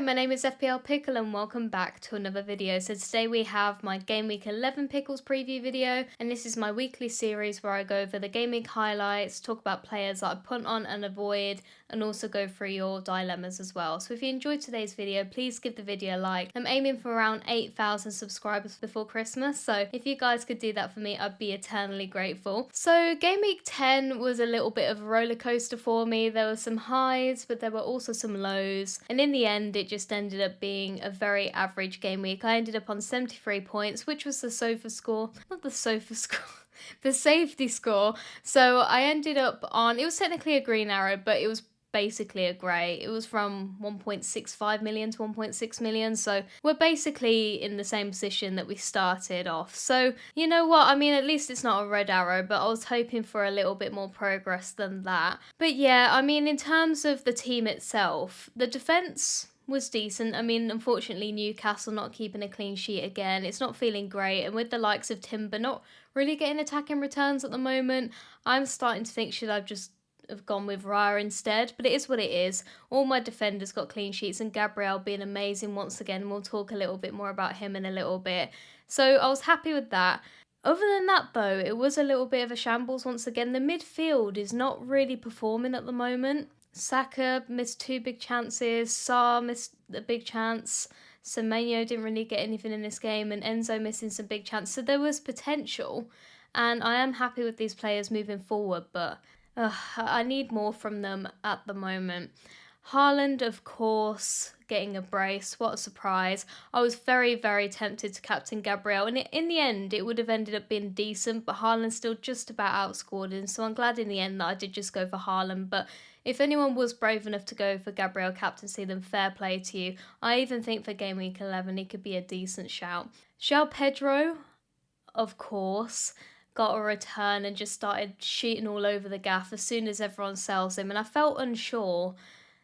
my name is FPL Pickle and welcome back to another video. So today we have my Game Week 11 Pickles preview video, and this is my weekly series where I go over the Game Week highlights, talk about players that I punt on and avoid, and also go through your dilemmas as well. So if you enjoyed today's video, please give the video a like. I'm aiming for around 8,000 subscribers before Christmas, so if you guys could do that for me, I'd be eternally grateful. So Game Week 10 was a little bit of a roller coaster for me. There were some highs, but there were also some lows, and in the end it just ended up being a very average game week. I ended up on 73 points, which was the sofa score, not the sofa score, the safety score. So I ended up on, it was technically a green arrow, but it was basically a grey. It was from 1.65 million to 1.6 million, so we're basically in the same position that we started off. So you know what, I mean, at least it's not a red arrow, but I was hoping for a little bit more progress than that. But yeah, I mean, in terms of the team itself, the defence was decent. I mean, unfortunately, Newcastle not keeping a clean sheet again. It's not feeling great, and with the likes of Timber not really getting attacking returns at the moment, I'm starting to think, should I just have gone with Raya instead? But it is what it is. All my defenders got clean sheets, and Gabriel being amazing once again. We'll talk a little bit more about him in a little bit. So I was happy with that. Other than that though, it was a little bit of a shambles once again. The midfield is not really performing at the moment. Saka missed 2 big chances, Sarr missed a big chance, Semenyo didn't really get anything in this game, and Enzo missing some big chances. So there was potential, and I am happy with these players moving forward, but I need more from them at the moment. Haaland, of course, getting a brace. What a surprise. I was very, very tempted to captain Gabriel, and in the end, it would have ended up being decent, but Haaland still just about outscored him, so I'm glad in the end that I did just go for Haaland. But if anyone was brave enough to go for Gabriel captaincy, then fair play to you. I even think for Game Week 11, he could be a decent shout. João Pedro, of course, got a return and just started shooting all over the gaff as soon as everyone sells him, and I felt unsure,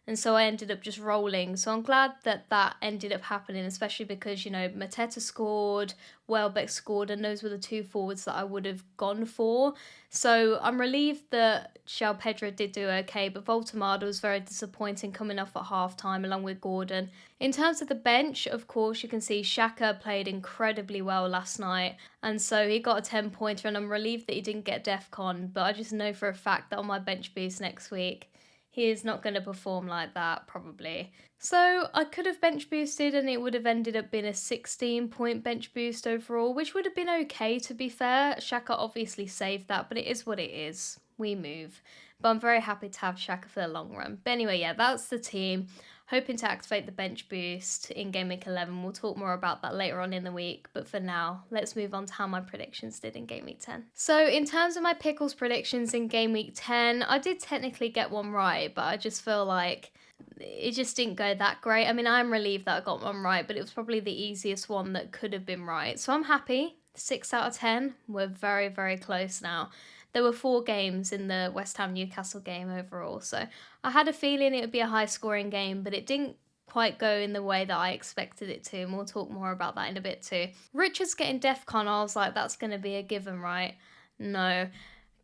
and so I ended up just rolling. So I'm glad that that ended up happening, especially because, you know, Mateta scored, Welbeck scored, and those were the 2 forwards that I would have gone for. So I'm relieved that João Pedro did do okay, but Voltemada was very disappointing coming off at half-time along with Gordon. In terms of the bench, of course, you can see Xhaka played incredibly well last night, and so he got a 10-pointer, and I'm relieved that he didn't get DEFCON, but I just know for a fact that on my bench boost next week, he is not going to perform like that, probably. So I could have bench boosted and it would have ended up being a 16-point bench boost overall, which would have been okay, to be fair. Xhaka obviously saved that, but it is what it is. We move. But I'm very happy to have Xhaka for the long run. But anyway, yeah, that's the team. Hoping to activate the bench boost in Game Week 11. We'll talk more about that later on in the week. But for now, let's move on to how my predictions did in Game Week 10. So in terms of my Pickles predictions in Game Week 10, I did technically get one right, but I just feel like it just didn't go that great. I mean, I'm relieved that I got one right, but it was probably the easiest one that could have been right. So I'm happy. 6 out of 10. We're very, very close now. There were 4 games in the West Ham Newcastle game overall, so I had a feeling it would be a high scoring game, but it didn't quite go in the way that I expected it to, and we'll talk more about that in a bit too. Richards getting DEFCON, I was like, that's going to be a given, right? No.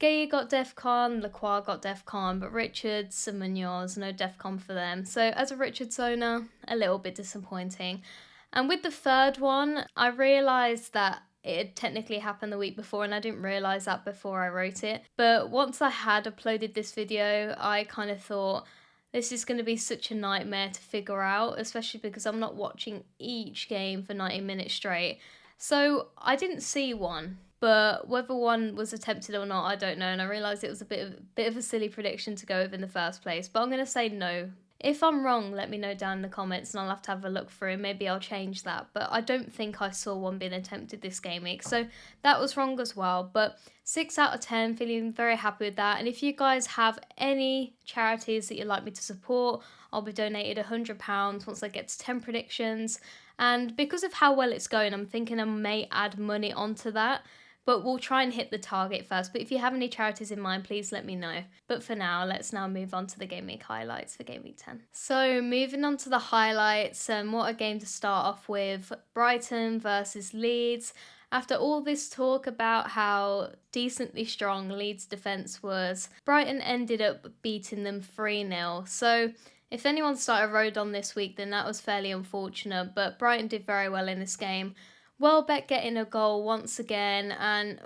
Gay got DEFCON, Lacroix got DEFCON, but Richards and Munoz, no DEFCON for them. So as a Richards owner, a little bit disappointing. And with the third one, I realised that it had technically happened the week before, and I didn't realise that before I wrote it. But once I had uploaded this video, I kind of thought, this is going to be such a nightmare to figure out, especially because I'm not watching each game for 90 minutes straight. So I didn't see one, but whether one was attempted or not, I don't know, and I realised it was a bit of a silly prediction to go with in the first place, but I'm going to say no. If I'm wrong, let me know down in the comments and I'll have to have a look through and maybe I'll change that. But I don't think I saw one being attempted this game week. So that was wrong as well. But 6 out of 10, feeling very happy with that. And if you guys have any charities that you'd like me to support, I'll be donated £100 once I get to 10 predictions. And because of how well it's going, I'm thinking I may add money onto that. But we'll try and hit the target first. But if you have any charities in mind, please let me know. But for now, let's now move on to the Game Week highlights for Game Week 10. So moving on to the highlights, what a game to start off with. Brighton versus Leeds. After all this talk about how decently strong Leeds' defence was, Brighton ended up beating them 3-0. So If anyone started Rodon this week, then that was fairly unfortunate, but Brighton did very well in this game. Welbeck getting a goal once again, and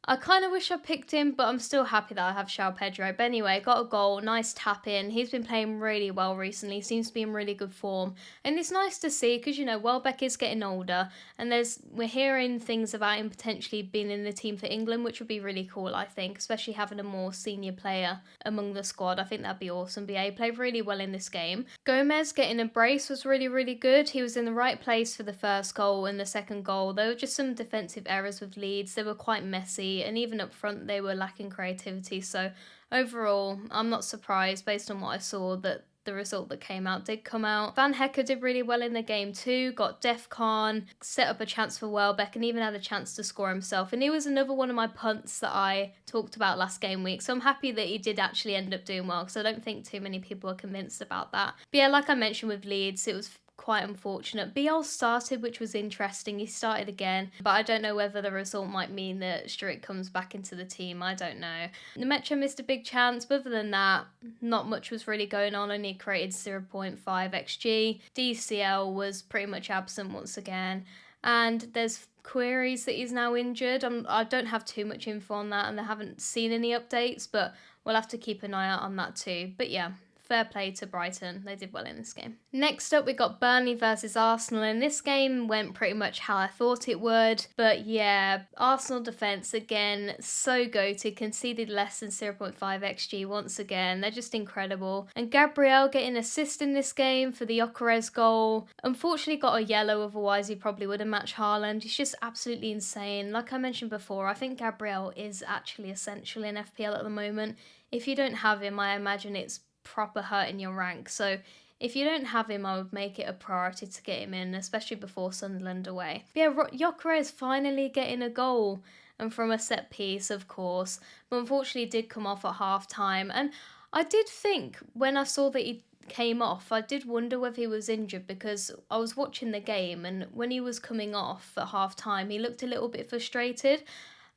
I kind of wish I picked him, but I'm still happy that I have João Pedro. But anyway, got a goal, nice tap in. He's been playing really well recently, seems to be in really good form. And it's nice to see because, you know, Welbeck is getting older and we're hearing things about him potentially being in the team for England, which would be really cool, I think, especially having a more senior player among the squad. I think that'd be awesome. But yeah, he played really well in this game. Gomez getting a brace was really, really good. He was in the right place for the first goal and the second goal. There were just some defensive errors with Leeds. They were quite messy, and even up front they were lacking creativity. So overall, I'm not surprised based on what I saw that the result that came out did come out. Van Hecker did really well in the game too, got DEFCON, set up a chance for Welbeck, and even had a chance to score himself. And he was another one of my punts that I talked about last game week, so I'm happy that he did actually end up doing well, because I don't think too many people are convinced about that. But yeah, like I mentioned with Leeds, it was quite unfortunate. BL started, which was interesting. He started again, but I don't know whether the result might mean that Struijk comes back into the team. I don't know. Nemecha missed a big chance, but other than that, not much was really going on. Only created 0.5 XG. DCL was pretty much absent once again. And there's queries that he's now injured. I don't have too much info on that, and I haven't seen any updates, but we'll have to keep an eye out on that too. But yeah, fair play to Brighton. They did well in this game. Next up, we got Burnley versus Arsenal, and this game went pretty much how I thought it would. But yeah, Arsenal defence, again, so goated, conceded less than 0.5 XG once again. They're just incredible. And Gabriel getting assist in this game for the Gyökeres goal. Unfortunately got a yellow, otherwise he probably would have matched Haaland. He's just absolutely insane. Like I mentioned before, I think Gabriel is actually essential in FPL at the moment. If you don't have him, I imagine it's proper hurting your rank. So if you don't have him, I would make it a priority to get him in, especially before Sunderland away. But yeah, Gyökeres finally getting a goal, and from a set piece, of course, but unfortunately did come off at half time. And I did think when I saw that he came off, I did wonder whether he was injured, because I was watching the game, and when he was coming off at half time, he looked a little bit frustrated,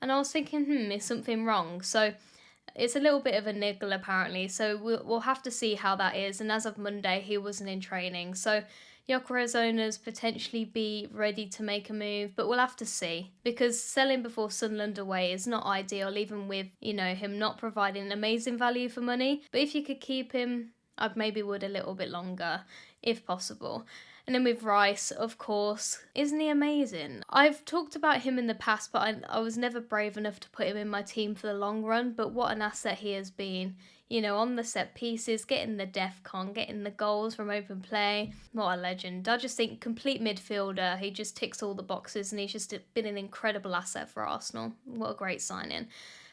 and I was thinking, is something wrong? So it's a little bit of a niggle apparently, so we'll have to see how that is. And as of Monday, he wasn't in training, so Gyökeres owners potentially be ready to make a move, but we'll have to see, because selling before Sunderland away is not ideal, even with, you know, him not providing amazing value for money. But if you could keep him, I'd maybe would a little bit longer if possible. And then with Rice, of course, isn't he amazing? I've talked about him in the past, but I was never brave enough to put him in my team for the long run. But what an asset he has been, you know, on the set pieces, getting the DEFCON, getting the goals from open play. What a legend. I just think complete midfielder. He just ticks all the boxes, and he's just been an incredible asset for Arsenal. What a great signing.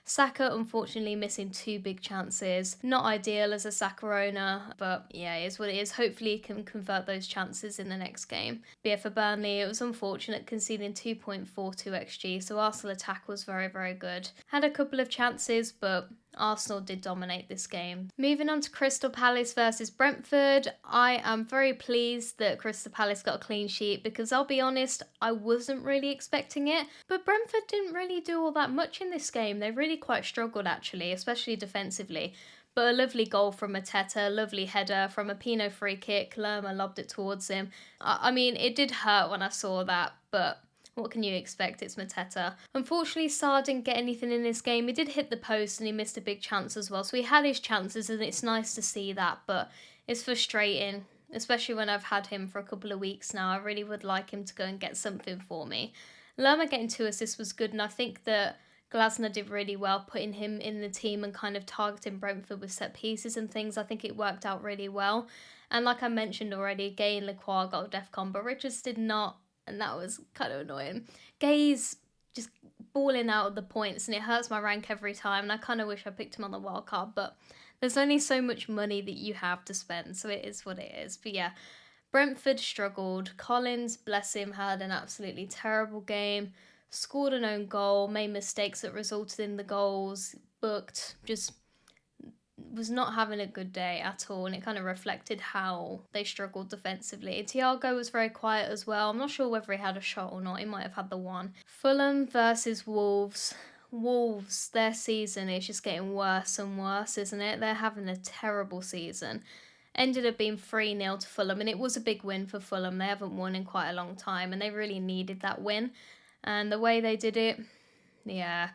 Saka, unfortunately, missing 2 big chances. Not ideal as a Saka owner, but yeah, it is what it is. Hopefully he can convert those chances in the next game. But yeah, for Burnley, it was unfortunate conceding 2.42 XG, so Arsenal attack was very, very good. Had a couple of chances, but Arsenal did dominate this game. Moving on to Crystal Palace versus Brentford, I am very pleased that Crystal Palace got a clean sheet, because I'll be honest, I wasn't really expecting it, but Brentford didn't really do all that much in this game. They really quite struggled actually, especially defensively. But a lovely goal from Mateta, lovely header from a Pino free kick. Lerma lobbed it towards him. I mean, it did hurt when I saw that, but what can you expect? It's Mateta. Unfortunately, Sarr didn't get anything in this game. He did hit the post and he missed a big chance as well. So he had his chances, and it's nice to see that, but it's frustrating, especially when I've had him for a couple of weeks now. I really would like him to go and get something for me. Lerma getting 2 assists was good, and I think that Glasner did really well putting him in the team and kind of targeting Brentford with set pieces and things. I think it worked out really well. And like I mentioned already, Gay and Lacroix got DEFCON, but Richards did not, and that was kind of annoying. Gay's just balling out of the points, and it hurts my rank every time, and I kind of wish I picked him on the wild card, but there's only so much money that you have to spend, so it is what it is. But yeah, Brentford struggled. Collins, bless him, had an absolutely terrible game. Scored an own goal, made mistakes that resulted in the goals, booked, just was not having a good day at all, and it kind of reflected how they struggled defensively. Thiago was very quiet as well. I'm not sure whether he had a shot or not. He might have had the one. Fulham versus Wolves. Wolves, their season is just getting worse and worse, isn't it? They're having a terrible season. ended up being 3-0 to Fulham, and it was a big win for Fulham. They haven't won in quite a long time, and they really needed that win. And the way they did it, yeah,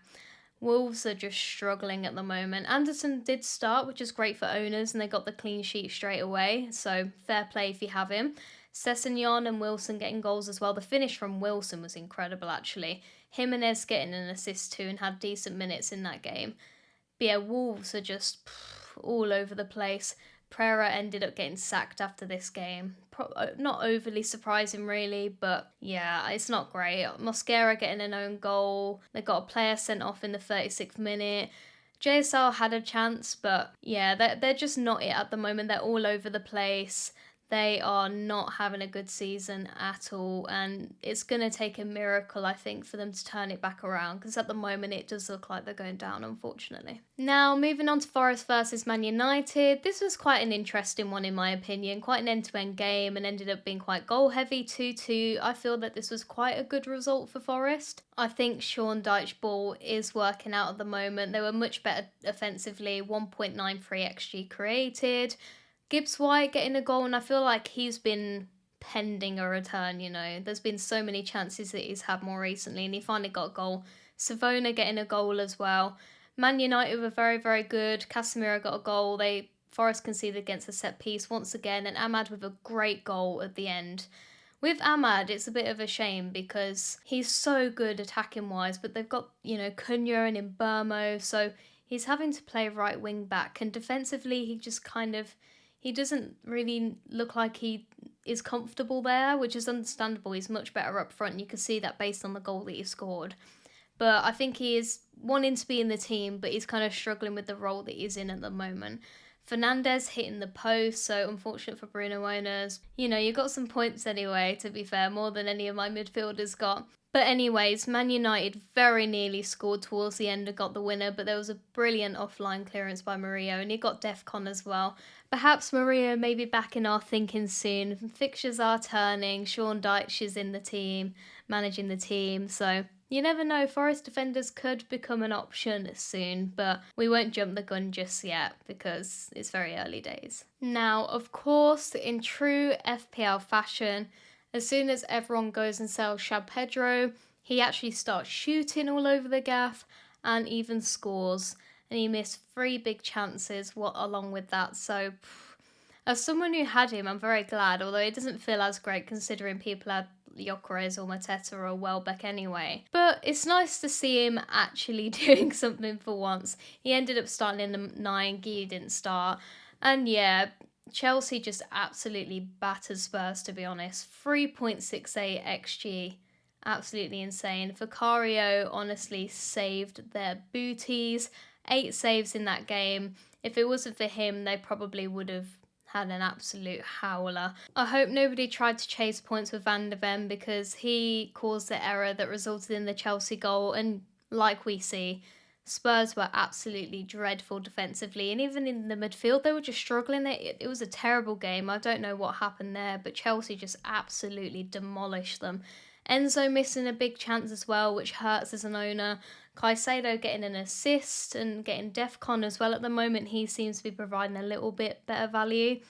Wolves are just struggling at the moment. Anderson did start, which is great for owners, and they got the clean sheet straight away, so fair play if you have him. Sessegnon and Wilson getting goals as well. The finish from Wilson was incredible, actually. Jimenez getting an assist too and had decent minutes in that game. But yeah, Wolves are just all over the place. Pereira ended up getting sacked after this game. Not overly surprising, really, but yeah, it's not great. Mosquera getting an own goal. They got a player sent off in the 36th minute. JSL had a chance, but yeah, they're just not it at the moment. They're all over the place. They are not having a good season at all, and it's going to take a miracle, I think, for them to turn it back around, because at the moment it does look like they're going down, unfortunately. Now, moving on to Forest versus Man United. This was quite an interesting one, in my opinion. Quite an end-to-end game, and ended up being quite goal-heavy, 2-2. I feel that this was quite a good result for Forest. I think Sean Dyche ball is working out at the moment. They were much better offensively, 1.93 XG created. Gibbs White getting a goal, and I feel like he's been pending a return, you know. There's been so many chances that he's had more recently, and he finally got a goal. Savona getting a goal as well. Man United were very, very good. Casemiro got a goal. Forest conceded against a set piece once again, and Ahmad with a great goal at the end. With Ahmad, it's a bit of a shame because he's so good attacking-wise, but they've got, you know, Cunha and Mbeumo, so he's having to play right wing back, and defensively he just kind of... He doesn't really look like he is comfortable there, which is understandable. He's much better up front. You can see that based on the goal that he scored. But I think he is wanting to be in the team, but he's kind of struggling with the role that he's in at the moment. Fernandez hitting the post, so unfortunate for Bruno owners. You know, you got some points anyway, to be fair, more than any of my midfielders got. But anyways, Man United very nearly scored towards the end and got the winner, but there was a brilliant offline clearance by Murillo, and he got DEFCON as well. Perhaps Murillo may be back in our thinking soon. Fixtures are turning, Sean Dyche is in the team, managing the team, so you never know, Forest defenders could become an option soon, but we won't jump the gun just yet because it's very early days. Now, of course, in true FPL fashion, as soon as everyone goes and sells Shab Pedro, he actually starts shooting all over the gaff and even scores. And he missed 3 big chances along with that. So, as someone who had him, I'm very glad, although it doesn't feel as great considering people had Gyökeres or Mateta or Welbeck anyway. But it's nice to see him actually doing something for once. He ended up starting in the 9, Guy didn't start. And yeah, Chelsea just absolutely battered Spurs, to be honest. 3.68 XG. Absolutely insane. Vicario honestly saved their booties. 8 saves in that game. If it wasn't for him, they probably would have had an absolute howler. I hope nobody tried to chase points with Van de Ven because he caused the error that resulted in the Chelsea goal, and like we see, Spurs were absolutely dreadful defensively, and even in the midfield they were just struggling. It was a terrible game. I don't know what happened there, but Chelsea just absolutely demolished them. Enzo missing a big chance as well, which hurts as an owner. Caicedo getting an assist and getting DEFCON as well at the moment. He seems to be providing a little bit better value.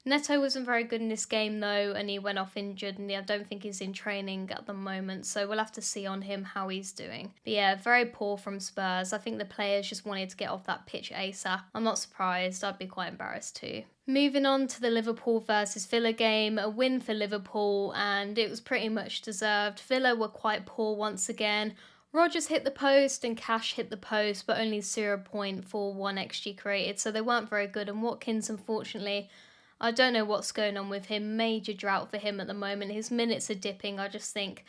Neto wasn't very good in this game though, and he went off injured, and I don't think he's in training at the moment, so we'll have to see on him how he's doing. But yeah, very poor from Spurs. I think the players just wanted to get off that pitch ASAP. I'm not surprised. I'd be quite embarrassed too. Moving on to the Liverpool versus Villa game, a win for Liverpool, and it was pretty much deserved. Villa were quite poor once again. Rodgers hit the post and Cash hit the post, but only 0.41 XG created, so they weren't very good. And Watkins, unfortunately, I don't know what's going on with him. Major drought for him at the moment. His minutes are dipping. I just think,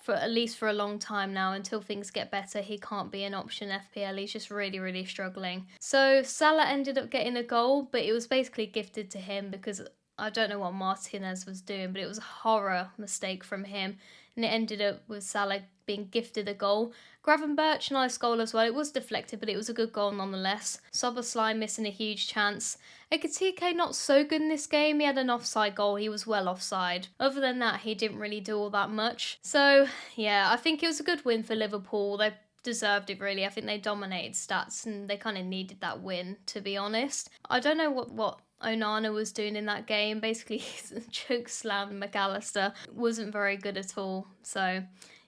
for at least for a long time now, until things get better, he can't be an option FPL. He's just really, really struggling. So Salah ended up getting a goal, but it was basically gifted to him because I don't know what Martinez was doing, but it was a horror mistake from him. And it ended up with Salah being gifted a goal. Gravenberch, nice goal as well. It was deflected, but it was a good goal nonetheless. Szoboszlai missing a huge chance. Ekitike not so good in this game. He had an offside goal. He was well offside. Other than that, he didn't really do all that much. So, yeah, I think it was a good win for Liverpool. They deserved it, really. I think they dominated stats, and they kind of needed that win, to be honest. I don't know what Onana was doing in that game. Basically, choke slam McAllister wasn't very good at all. So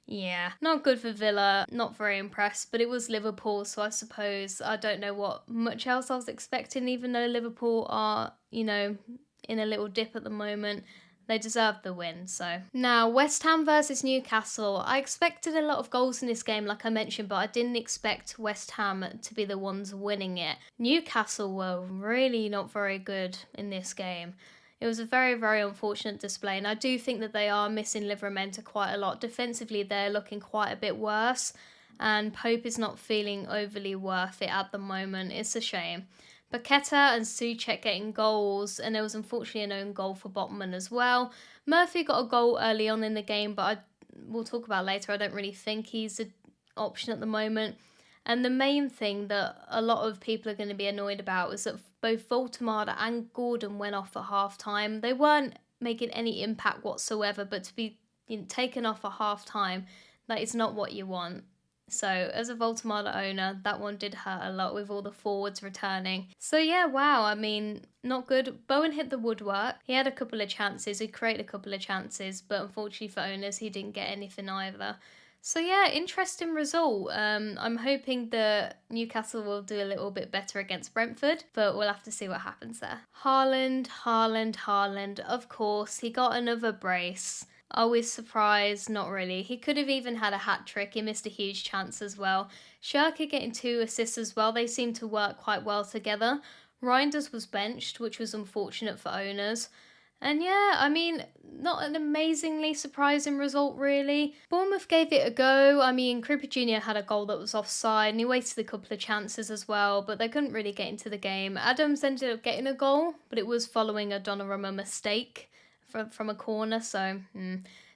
yeah, not good for Villa, not very impressed, but it was Liverpool, so I suppose I don't know what much else I was expecting, even though Liverpool are, you know, in a little dip at the moment. They deserve the win, so. Now, West Ham versus Newcastle. I expected a lot of goals in this game, like I mentioned, but I didn't expect West Ham to be the ones winning it. Newcastle were really not very good in this game. It was a very, very unfortunate display, and I do think that they are missing Livramento quite a lot. Defensively, they're looking quite a bit worse, and Pope is not feeling overly worth it at the moment. It's a shame. Paqueta and Souček getting goals, and there was unfortunately an own goal for Botman as well. Murphy got a goal early on in the game, but we'll talk about later. I don't really think he's an option at the moment. And the main thing that a lot of people are going to be annoyed about is that both Voltemada and Gordon went off at half-time. They weren't making any impact whatsoever, but to be taken off at half-time, that is not what you want. So as a Voltemada owner, that one did hurt a lot with all the forwards returning. So yeah, wow, I mean, not good. Bowen hit the woodwork. He had a couple of chances. He created a couple of chances, but unfortunately for owners, he didn't get anything either. So yeah, interesting result. I'm hoping that Newcastle will do a little bit better against Brentford, but we'll have to see what happens there. Haaland, of course, he got another brace. Are we surprised? Not really. He could have even had a hat-trick. He missed a huge chance as well. Xhaka getting 2 assists as well. They seem to work quite well together. Reinders was benched, which was unfortunate for owners. And yeah, I mean, not an amazingly surprising result, really. Bournemouth gave it a go. I mean, Krupa Jr. had a goal that was offside, and he wasted a couple of chances as well, but they couldn't really get into the game. Adams ended up getting a goal, but it was following a Donnarumma mistake from a corner, so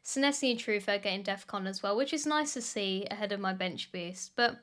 Senesi and Trufa getting DEFCON as well, which is nice to see ahead of my bench boost, but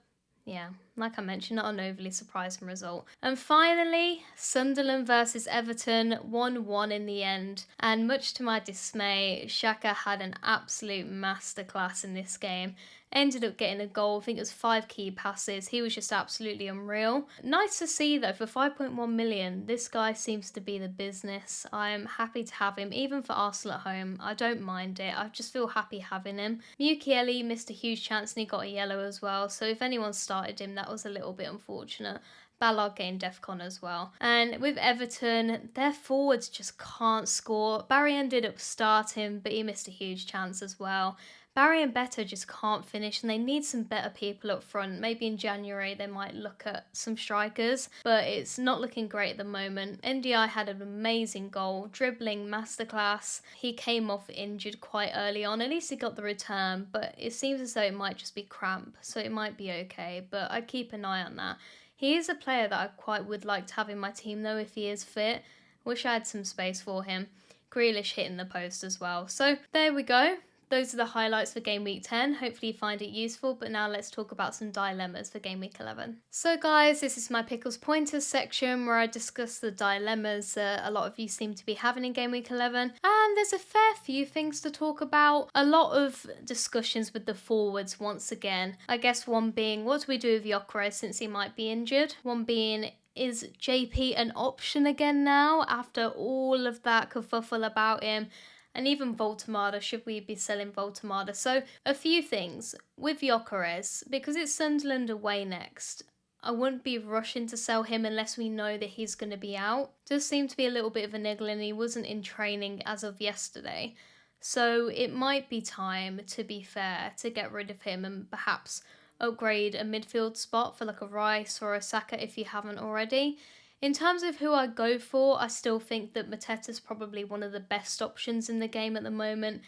yeah, like I mentioned, not an overly surprising result. And finally, Sunderland versus Everton, 1-1 in the end. And much to my dismay, Xhaka had an absolute masterclass in this game. Ended up getting a goal. I think it was 5 key passes. He was just absolutely unreal. Nice to see though, for 5.1 million, this guy seems to be the business. I am happy to have him, even for Arsenal at home. I don't mind it. I just feel happy having him. Mukiele missed a huge chance and he got a yellow as well. So if anyone started him, that was a little bit unfortunate. Ballard getting DEFCON as well. And with Everton, their forwards just can't score. Barry ended up starting, but he missed a huge chance as well. Barry and Beto just can't finish, and they need some better people up front. Maybe in January they might look at some strikers, but it's not looking great at the moment. NDI had an amazing goal, dribbling masterclass. He came off injured quite early on. At least he got the return, but it seems as though it might just be cramp, so it might be okay, but I'd keep an eye on that. He is a player that I quite would like to have in my team though if he is fit. Wish I had some space for him. Grealish hitting the post as well. So there we go. Those are the highlights for Game Week 10. Hopefully you find it useful, but now let's talk about some dilemmas for Game Week 11. So guys, this is my Pickles Pointers section where I discuss the dilemmas a lot of you seem to be having in Game Week 11. And there's a fair few things to talk about. A lot of discussions with the forwards once again. I guess one being, what do we do with Gyökeres since he might be injured? One being, is JP an option again now after all of that kerfuffle about him? And even Voltemada, should we be selling Voltemada? So a few things with Gyökeres, because it's Sunderland away next, I wouldn't be rushing to sell him unless we know that he's going to be out. Does seem to be a little bit of a niggle and he wasn't in training as of yesterday. So it might be time, to be fair, to get rid of him and perhaps upgrade a midfield spot for like a Rice or a Saka if you haven't already. In terms of who I go for, I still think that Mateta's probably one of the best options in the game at the moment.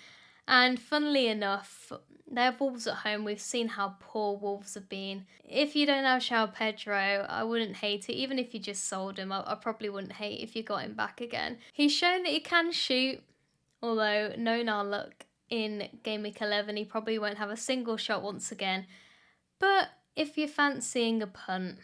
And funnily enough, they have Wolves at home. We've seen how poor Wolves have been. If you don't have João Pedro, I wouldn't hate it. Even if you just sold him, I probably wouldn't hate if you got him back again. He's shown that he can shoot, although knowing our luck in Game Week 11, he probably won't have a single shot once again. But if you're fancying a punt,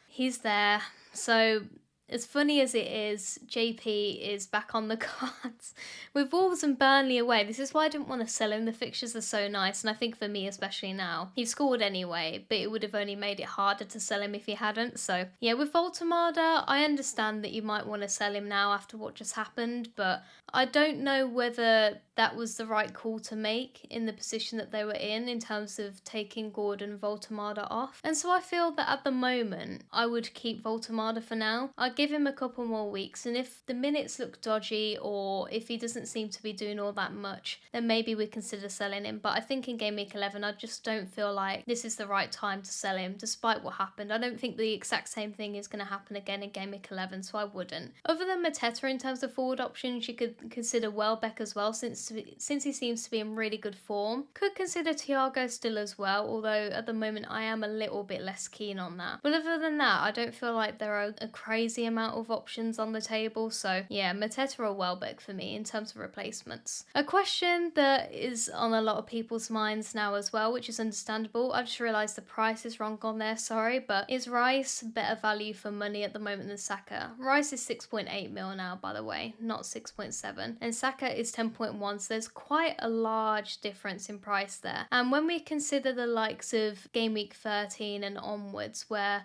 he's there. So as funny as it is, JP is back on the cards with Wolves and Burnley away. This is why I didn't want to sell him. The fixtures are so nice, and I think for me especially now, he scored anyway, but it would have only made it harder to sell him if he hadn't. So yeah, with Voltemada, I understand that you might want to sell him now after what just happened, but I don't know whether that was the right call to make in the position that they were in terms of taking Gordon Voltemada off. And so I feel that at the moment, I would keep Voltemada for now. I'd give him a couple more weeks, and if the minutes look dodgy or if he doesn't seem to be doing all that much, then maybe we consider selling him. But I think in Game Week 11, I just don't feel like this is the right time to sell him, despite what happened. I don't think the exact same thing is going to happen again in Game Week 11, so I wouldn't. Other than Mateta, in terms of forward options, you could consider Welbeck as well, since he seems to be in really good form. Could consider Thiago still as well, although at the moment I am a little bit less keen on that. But other than that, I don't feel like there are a crazy amount of options on the table, so yeah, Mateta or Welbeck for me in terms of replacements. A question that is on a lot of people's minds now as well, which is understandable. I've just realised the price is wrong on there, sorry, but is Rice better value for money at the moment than Saka? Rice is 6.8 mil now, by the way, not 6.7, and Saka is 10.1, so there's quite a large difference in price there. And when we consider the likes of Game Week 13 and onwards, where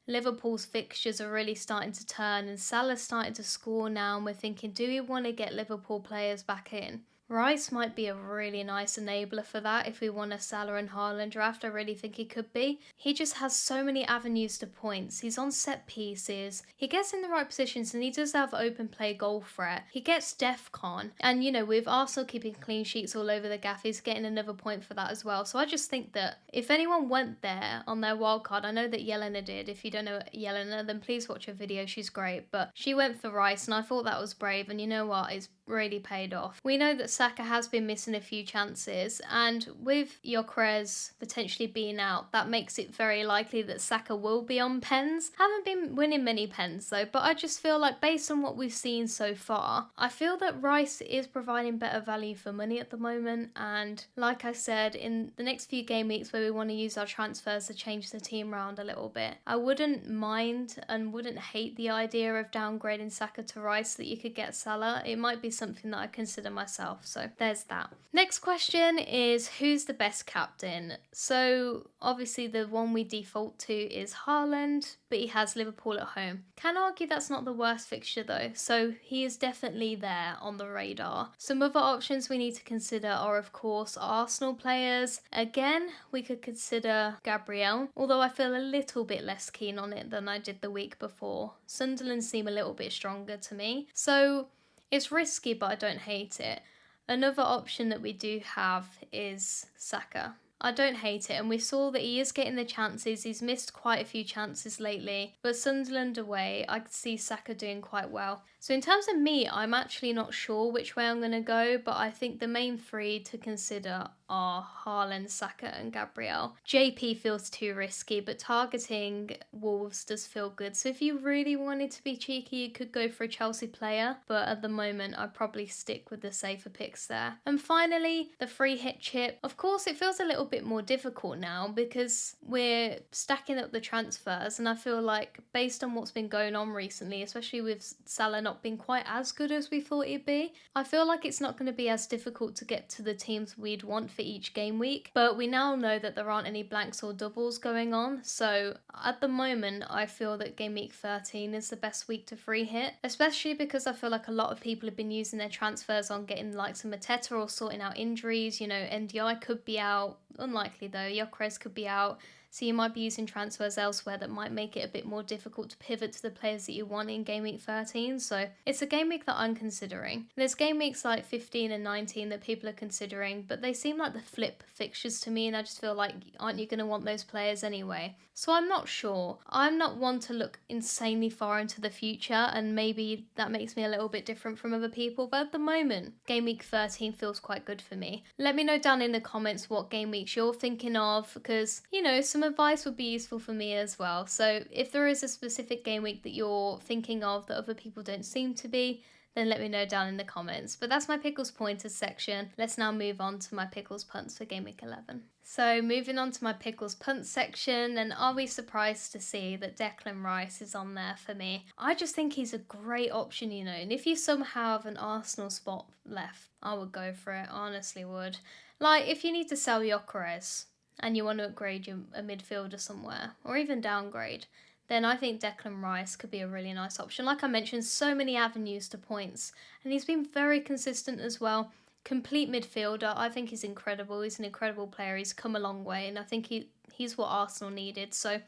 Liverpool's fixtures are really starting to turn and Salah's starting to score now, and we're thinking, do we want to get Liverpool players back in? Rice might be a really nice enabler for that if we want a Salah and Haaland draft. I really think he could be. He just has so many avenues to points. He's on set pieces. He gets in the right positions and he does have open play goal threat. He gets DEFCON. And, you know, with Arsenal keeping clean sheets all over the gaff, he's getting another point for that as well. So I just think that if anyone went there on their wildcard, I know that Yelena did. If you don't know Yelena, then please watch her video. She's great. But she went for Rice and I thought that was brave. And you know what? It's really paid off. We know that Saka has been missing a few chances, and with Gyökeres potentially being out, that makes it very likely that Saka will be on pens. Haven't been winning many pens though, but I just feel like based on what we've seen so far, I feel that Rice is providing better value for money at the moment. And like I said, in the next few game weeks where we want to use our transfers to change the team around a little bit, I wouldn't mind and wouldn't hate the idea of downgrading Saka to Rice so that you could get Salah. It might be something that I consider myself, so there's that. Next question is, who's the best captain? So obviously the one we default to is Haaland, but he has Liverpool at home. Can argue that's not the worst fixture though, so he is definitely there on the radar. Some other options we need to consider are of course Arsenal players. Again, we could consider Gabriel, although I feel a little bit less keen on it than I did the week before. Sunderland seem a little bit stronger to me, so it's risky, but I don't hate it. Another option that we do have is Saka. I don't hate it, and we saw that he is getting the chances. He's missed quite a few chances lately, but Sunderland away, I could see Saka doing quite well. So in terms of me, I'm actually not sure which way I'm going to go, but I think the main three to consider are Haaland, Saka and Gabriel. JP feels too risky, but targeting Wolves does feel good. So if you really wanted to be cheeky, you could go for a Chelsea player, but at the moment I'd probably stick with the safer picks there. And finally, the free hit chip. Of course, it feels a little bit more difficult now because we're stacking up the transfers, and I feel like based on what's been going on recently, especially with Salah not being quite as good as we thought he'd be, I feel like it's not going to be as difficult to get to the teams we'd want for each game week. But we now know that there aren't any blanks or doubles going on, so at the moment I feel that game week 13 is the best week to free hit, especially because I feel like a lot of people have been using their transfers on getting like some Mateta or sorting out injuries. You know, NDI could be out, unlikely though, Gyökeres could be out, so you might be using transfers elsewhere that might make it a bit more difficult to pivot to the players that you want in game week 13. So it's a game week that I'm considering. There's game weeks like 15 and 19 that people are considering, but they seem like the flip fixtures to me, and I just feel like, aren't you going to want those players anyway? So I'm not sure. I'm not one to look insanely far into the future, and maybe that makes me a little bit different from other people, but at the moment, game week 13 feels quite good for me. Let me know down in the comments what game weeks you're thinking of, because, you know, some advice would be useful for me as well. So if there is a specific game week that you're thinking of that other people don't seem to be, then let me know down in the comments. But that's my Pickles pointers section. Let's now move on to my Pickles punts for Game Week 11. So moving on to my Pickles punt section, and are we surprised to see that Declan Rice is on there for me? I just think he's a great option, you know, and if you somehow have an Arsenal spot left, I would go for it, honestly would. Like, if you need to sell Gyökeres and you want to upgrade a midfielder somewhere, or even downgrade, then I think Declan Rice could be a really nice option. Like I mentioned, so many avenues to points, and he's been very consistent as well. Complete midfielder, I think he's incredible. He's an incredible player. He's come a long way, and I think he's what Arsenal needed. So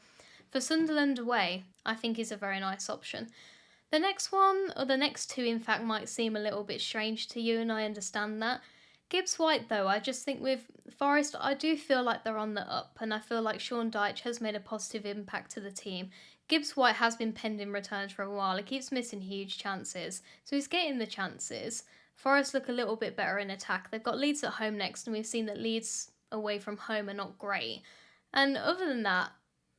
for Sunderland away, I think he's a very nice option. The next one, or the next two in fact, might seem a little bit strange to you, and I understand that. Gibbs White though, I just think with Forest, I do feel like they're on the up, and I feel like Sean Dyche has made a positive impact to the team. Gibbs White has been pending returns for a while. He keeps missing huge chances, so he's getting the chances. Forest look a little bit better in attack. They've got Leeds at home next, and we've seen that Leeds away from home are not great. And other than that,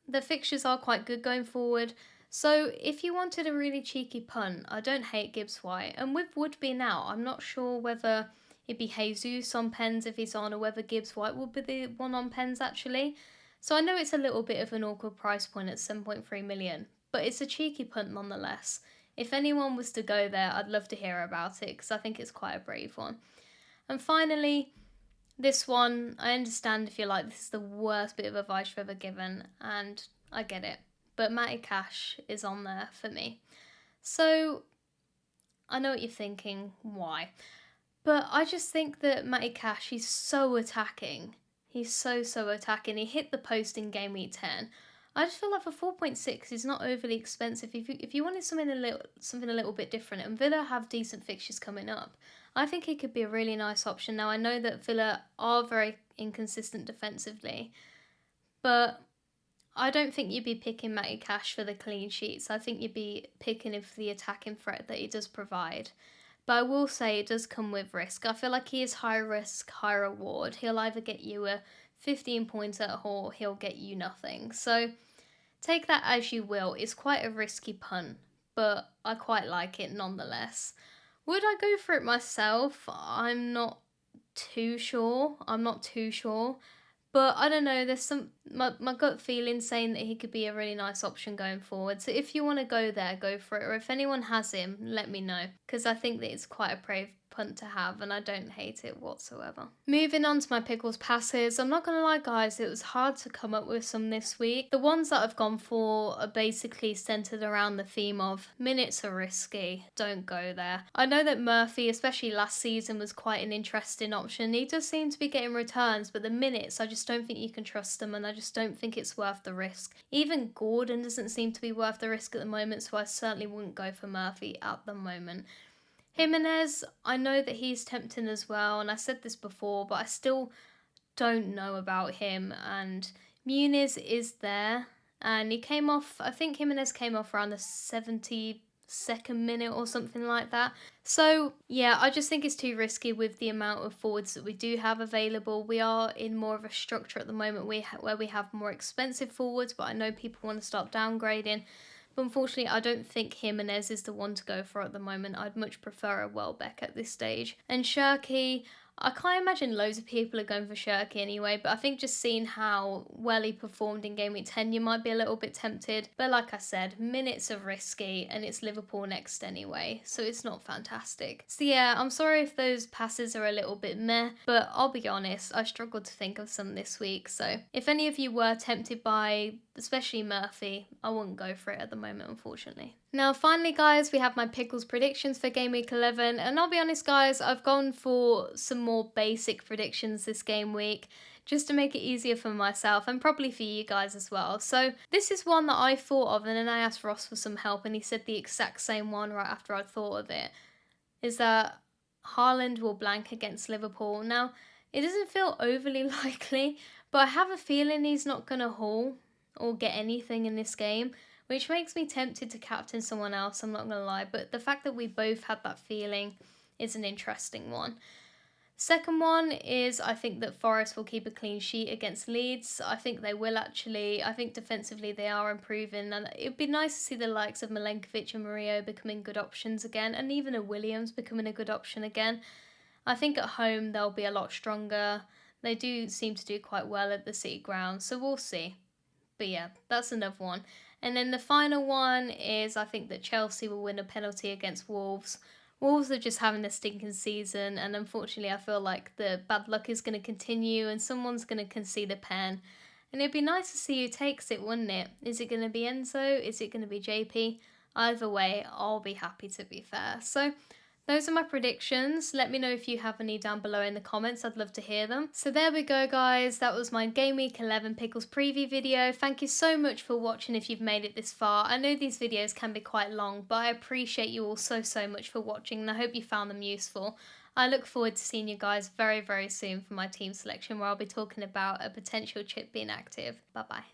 the fixtures are quite good going forward. So if you wanted a really cheeky punt, I don't hate Gibbs White. And with Woodby now, I'm not sure whether it'd be Jesus on pens if he's on, or whether Gibbs White would be the one on pens actually. So I know it's a little bit of an awkward price point at 7.3 million, but it's a cheeky punt nonetheless. If anyone was to go there, I'd love to hear about it, because I think it's quite a brave one. And finally, this one, I understand if you're like, this is the worst bit of advice you've ever given, and I get it. But Matty Cash is on there for me. So I know what you're thinking, why? But I just think that Matty Cash, he's so attacking. He's so attacking. He hit the post in Game Week 10. I just feel like for 4.6, he's not overly expensive. If you wanted something a little bit different, and Villa have decent fixtures coming up, I think he could be a really nice option. Now, I know that Villa are very inconsistent defensively, but I don't think you'd be picking Matty Cash for the clean sheets. I think you'd be picking him for the attacking threat that he does provide. But I will say it does come with risk. I feel like he is high risk, high reward. He'll either get you a 15 pointer or he'll get you nothing. So take that as you will. It's quite a risky punt, but I quite like it nonetheless. Would I go for it myself? I'm not too sure. But I don't know, there's my gut feeling saying that he could be a really nice option going forward. So if you want to go there, go for it. Or if anyone has him, let me know, because I think that it's quite a brave punt to have, and I don't hate it whatsoever. Moving on to my Pickles passes, I'm not going to lie guys, it was hard to come up with some this week. The ones that I've gone for are basically centered around the theme of minutes are risky, don't go there. I know that Murphy, especially last season, was quite an interesting option. He does seem to be getting returns, but the minutes, I just don't think you can trust them, and I just don't think it's worth the risk. Even Gordon doesn't seem to be worth the risk at the moment, so I certainly wouldn't go for Murphy at the moment. Jimenez, I know that he's tempting as well, and I said this before, but I still don't know about him. And Muniz is there, and he came off, I think Jimenez came off around the 72nd minute or something like that. So yeah, I just think it's too risky with the amount of forwards that we do have available. We are in more of a structure at the moment where we have more expensive forwards, but I know people want to start downgrading. But unfortunately, I don't think Jimenez is the one to go for at the moment. I'd much prefer a Welbeck at this stage. And Shirky, I can't imagine loads of people are going for Shirky anyway, but I think just seeing how well he performed in Game Week 10, you might be a little bit tempted. But like I said, minutes are risky, and it's Liverpool next anyway, so it's not fantastic. So yeah, I'm sorry if those passes are a little bit meh, but I'll be honest, I struggled to think of some this week. So if any of you were tempted by, especially Murphy, I wouldn't go for it at the moment, unfortunately. Now finally guys, we have my Pickles predictions for Game Week 11, and I'll be honest guys, I've gone for some more basic predictions this game week, just to make it easier for myself and probably for you guys as well. So this is one that I thought of, and then I asked Ross for some help, and he said the exact same one right after I thought of it, is that Haaland will blank against Liverpool. Now, it doesn't feel overly likely, but I have a feeling he's not going to haul or get anything in this game, which makes me tempted to captain someone else, I'm not going to lie. But the fact that we both had that feeling is an interesting one. Second one is I think that Forest will keep a clean sheet against Leeds. I think they will actually. I think defensively they are improving, and it'd be nice to see the likes of Milenkovic and Murillo becoming good options again, and even a Williams becoming a good option again. I think at home they'll be a lot stronger. They do seem to do quite well at the City ground, so we'll see. But yeah, that's another one. And then the final one is I think that Chelsea will win a penalty against Wolves. Wolves are just having a stinking season, and unfortunately, I feel like the bad luck is going to continue and someone's going to concede a pen. And it'd be nice to see who takes it, wouldn't it? Is it going to be Enzo? Is it going to be JP? Either way, I'll be happy, to be fair. So those are my predictions. Let me know if you have any down below in the comments. I'd love to hear them. So there we go, guys. That was my Game Week 11 Pickles preview video. Thank you so much for watching if you've made it this far. I know these videos can be quite long, but I appreciate you all so much for watching, and I hope you found them useful. I look forward to seeing you guys very soon for my team selection, where I'll be talking about a potential chip being active. Bye bye.